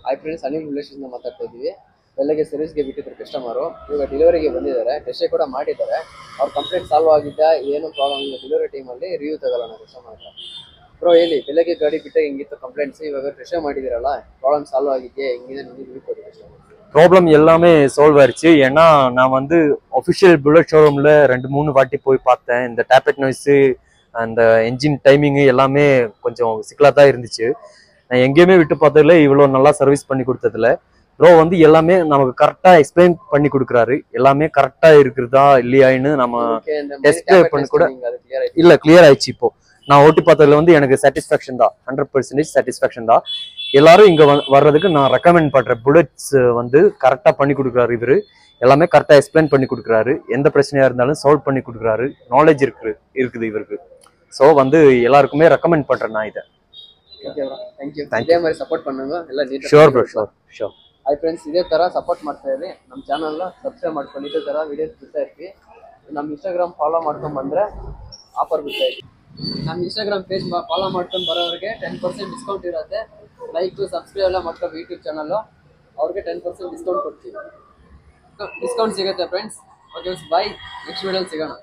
Hi friends, Anil relations ಮಾತಾಡ್ತಾ ಇದ್ದೀವಿ. ಬೆಳಗ್ಗೆ ಸರ್ವಿಸ್ಗೆ ಬಿಟ್ಟಿದ್ರು ಕಸ್ಟಮರು, ಇವಾಗ ಡೆಲಿವರಿಗೆ ಬಂದಿದ್ದಾರೆ. ಟೆಸ್ಟ್ ಕೂಡ ಮಾಡಿದ್ದಾರೆ. ಅವ್ರ ಕಂಪ್ಲೇಂಟ್ ಸಾಲ್ವ್ ಆಗಿದ್ದ, ಏನು ಪ್ರಾಬ್ಲಮ್ ಇಲ್ಲ. ಡೆಲಿವರಿ ಟೈಮಲ್ಲಿ ರಿವ್ಯೂ ತಗೊಳ್ಳೋಣ ಕಸ್ಟಮರ್ ಹತ್ರ. ಬ್ರೋ ಹೇಳಿ, ಬೆಳಗ್ಗೆ ಗಾಡಿ ಬಿಟ್ಟಾಗ ಹಿಂಗಿತ್ತು ಕಂಪ್ಲೇಂಟ್ಸ್, ಇವಾಗ ಟೆಸ್ಟ್ ಮಾಡಿದಿರಲ್ಲ, ಪ್ರಾಬ್ಲಮ್ ಸಾಲ್ವ್ ಆಗಿದೆಯಾ, ಹೆಂಗಿದೆ ನಿಮಗೆ ರಿವ್ಯೂ ಕೊಡಿ ಕಸ್ಟಮರ್. ப்ராப்ளம் எல்லாமே சால்வ் ஆயிடுச்சு. ஏன்னா நான் வந்து அஃபிஷியல் புல்லட் ஷோரூம்ல 2-3 வாட்டி போய் பார்த்தேன். இந்த டேப்பெட் நாய்ஸு, அந்த என்ஜின் டைமிங்கு எல்லாமே கொஞ்சம் சிக்கலாக தான் இருந்துச்சு. நான் எங்கேயுமே விட்டு பார்த்ததில்ல, இவ்வளோ நல்லா சர்வீஸ் பண்ணி கொடுத்ததில்ல. ப்ரோ வந்து எல்லாமே நமக்கு கரெக்டாக எக்ஸ்பிளைன் பண்ணி கொடுக்குறாரு. எல்லாமே கரெக்டாக இருக்கிறதா இல்லையான்னு நம்ம டெஸ்ட் பண்ணி கூட இல்லை, கிளியர் ஆயிடுச்சு. இப்போ நான் ஓட்டி பார்த்ததுல வந்து எனக்கு சாட்டிஸ்ஃபேக்ஷன் தான், 100% சாட்டிஸ்ஃபேக்ஷன் தான். எல்லாரும் இங்கே வர்றதுக்கு நான் ரெக்கமெண்ட் பண்ணுறேன். புல்லட்ஸ் வந்து கரெக்டாக பண்ணி கொடுக்குறாரு இவர். எல்லாமே கரெக்டாக எக்ஸ்பிளைன் பண்ணி கொடுக்குறாரு. எந்த பிரச்சனையாக இருந்தாலும் சால்வ் பண்ணி கொடுக்குறாரு. நாலேஜ் இருக்குது இவருக்கு. ஸோ வந்து எல்லாருக்குமே ரெக்கமெண்ட் பண்ணுறேன் நான் இதை. Okay bro, thank you. ಇದೇ மாதிரி ಸಪೋರ್ಟ್ பண்ணுங்க ಎಲ್ಲ neat. Sure bro, sure. Hi friends, ಇದೇ ಥರ ಸಪೋರ್ಟ್ ಮಾಡ್ತಾ ಇರಿ. ನಮ್ಮ ಚಾನಲ್ನ ಸಬ್ಸ್ಕ್ರೈಬ್ ಮಾಡ್ಕೊಂಡು ಇದೇ ಥರ ವೀಡಿಯೋಸ್ ಬಿಡ್ತಾ ಇರ್ತೀವಿ. ನಮ್ಮ ಇನ್ಸ್ಟಾಗ್ರಾಮ್ ಫಾಲೋ ಮಾಡ್ಕೊಂಡು ಬಂದರೆ ಆಫರ್ ಬಿಡ್ತಾ ಇರ್ತೀವಿ. ನಮ್ಮ ಇನ್ಸ್ಟಾಗ್ರಾಮ್ ಪೇಜ್ ಫಾಲೋ ಮಾಡ್ಕೊಂಡು ಬರೋರಿಗೆ 10% ಡಿಸ್ಕೌಂಟ್ ಇರುತ್ತೆ. ಲೈಕ್ ಸಬ್ಸ್ಕ್ರೈಬ್ ಎಲ್ಲ ಮಾಡ್ಕೊಂಡು ಯೂಟ್ಯೂಬ್ ಚಾನಲ್ಲು, ಅವ್ರಿಗೆ 10% ಡಿಸ್ಕೌಂಟ್ ಕೊಡ್ತೀವಿ. ಡಿಸ್ಕೌಂಟ್ ಸಿಗುತ್ತೆ ಫ್ರೆಂಡ್ಸ್. ಓಕೆ ಬಾಯ್, ನೆಕ್ಸ್ಟ್ ವಿಡಿಯೋಲಿ ಸಿಗೋಣ.